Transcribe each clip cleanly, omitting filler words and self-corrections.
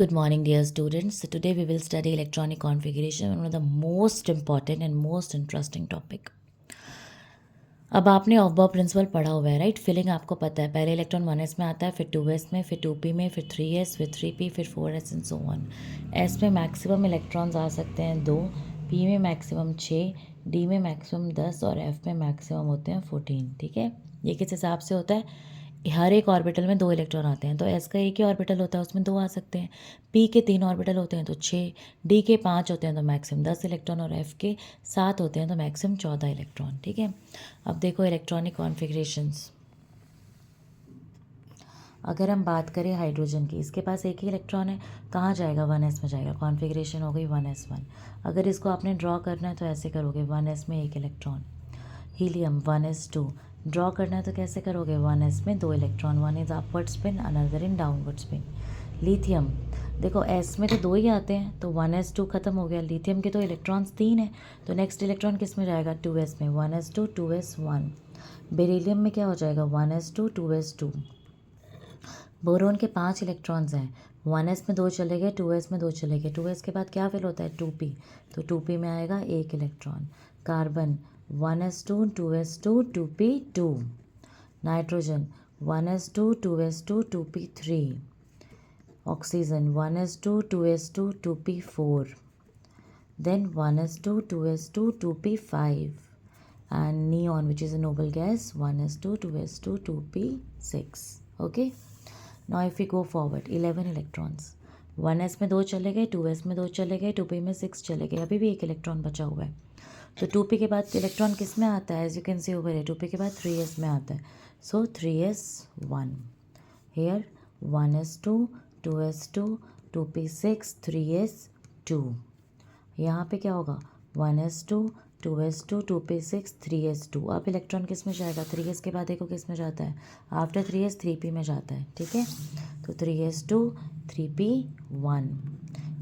Good morning, dear students. So today we will study electronic configuration, one of the most important and most interesting topic. अब आपने of Bob principal पढ़ा हुआ है, right? Filling आपको पता है, पहले इलेक्ट्रॉन 1s में आता है, फिर 2s में, फिर 2p में, फिर 3s, फिर 3p, फिर 4s and so on. s में मैक्सिमम इलेक्ट्रॉन्स आ सकते हैं 2, p में मैक्सिमम 6, d में मैक्सिमम 10 और f में मैक्सिमम होते हैं 14. ठीक है, ये किस हिसाब से होता है? हर एक ऑर्बिटल में 2 इलेक्ट्रॉन आते हैं, तो s का एक ही ऑर्बिटल होता है, उसमें 2 आ सकते हैं. p के 3 ऑर्बिटल होते हैं तो 6, d के 5 होते हैं तो मैक्सिमम 10 इलेक्ट्रॉन और f के 7 होते हैं तो मैक्सिमम 14 इलेक्ट्रॉन. ठीक है, अब देखो इलेक्ट्रॉनिक कॉन्फ़िगरेशंस. अगर हम बात करें हाइड्रोजन की, इसके पास एक ही इलेक्ट्रॉन है, कहाँ जाएगा? 1s में जाएगा. कॉन्फ़िगरेशन हो गई 1s1. अगर इसको आपने ड्रॉ करना है तो ऐसे करोगे, 1s में एक इलेक्ट्रॉन. हीलियम 1s2 ड्रॉ करना है तो कैसे करोगे? 1s में 2 electron, one is upward spin, another in downward spin. Lithium देखो s में तो 2 ही आते हैं, तो 1s2 खत्म हो गया. लिथियम के तो इलेक्ट्रॉन्स 3 हैं, तो नेक्स्ट इलेक्ट्रॉन किस में जाएगा? 2s में. 1s2 2s1. बेरिलियम में क्या हो जाएगा? 1s2 2s2. बोरोन के 5 इलेक्ट्रॉन्स हैं, 1s में 2 चले गए, 2s में 2 चले गए. 2s के बाद क्या फिल होता है? 2p, तो 2p में आएगा एक electron. Carbon 1s2 2s2 2p2. Nitrogen 1s2 2s2 2p3. Oxygen 1s2 2s2 2p4. then 1s2 2s2 2p5. and neon, which is a noble gas, 1s2 2s2 2p6. okay, now if we go forward, 11 electrons. 1s में 2 चले गए, 2s में 2 चले गए, 2p में 6 चले गए, अभी भी एक इलेक्ट्रॉन बचा हुआ है. तो 2p के बाद इलेक्ट्रॉन किस में आता है? As you can see over है, 2p के बाद 3s में आता है. So 3s1. Here 1s2 2s2 2p6 3s2. यहाँ पे क्या होगा? 1s2 2s2 2p6 3s2. अब इलेक्ट्रॉन किस में जाएगा? 3s के बाद देखो किस में जाता है? आफ्टर 3s 3p में जाता है. ठीक है, तो 3s2 3p1.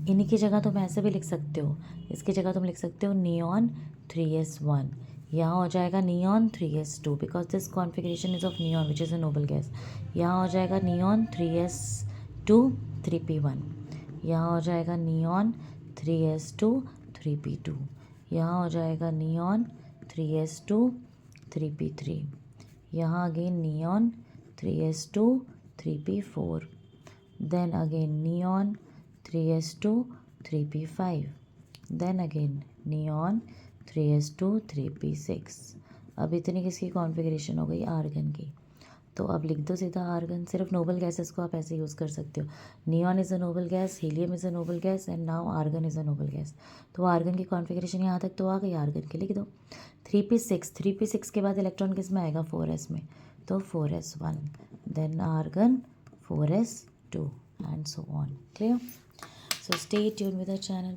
इन्हीं की जगह तुम ऐसे भी लिख सकते हो, इसकी जगह तुम लिख सकते हो नियॉन 3s1. यहाँ हो जाएगा neon 3s2 because this configuration is of neon which is a noble gas. यहाँ हो जाएगा नियॉन 3s2 3p1. यहाँ हो जाएगा नियॉन 3s2 3p2. यहाँ हो जाएगा नियॉन 3s2 3p3. यहाँ again neon 3s2 3p4. then again neon 3s2 3p5. then again neon 3s2 3p6. अब इतनी किसकी कॉन्फ़िगरेशन हो गई? आर्गन की. तो अब लिख दो सीधा आर्गन. सिर्फ नोबल गैसेस को आप ऐसे यूज़ कर सकते हो. Neon is a noble gas, helium is a noble gas and now argon is a noble gas. तो आर्गन की कॉन्फ़िगरेशन यहाँ तक तो आ गई. आर्गन की लिख दो 3p6 के बाद इलेक्ट्रॉन किस में आएगा? 4s में, तो 4s1. Then argon 4s2 and so on. Clear? So stay tuned with the channel.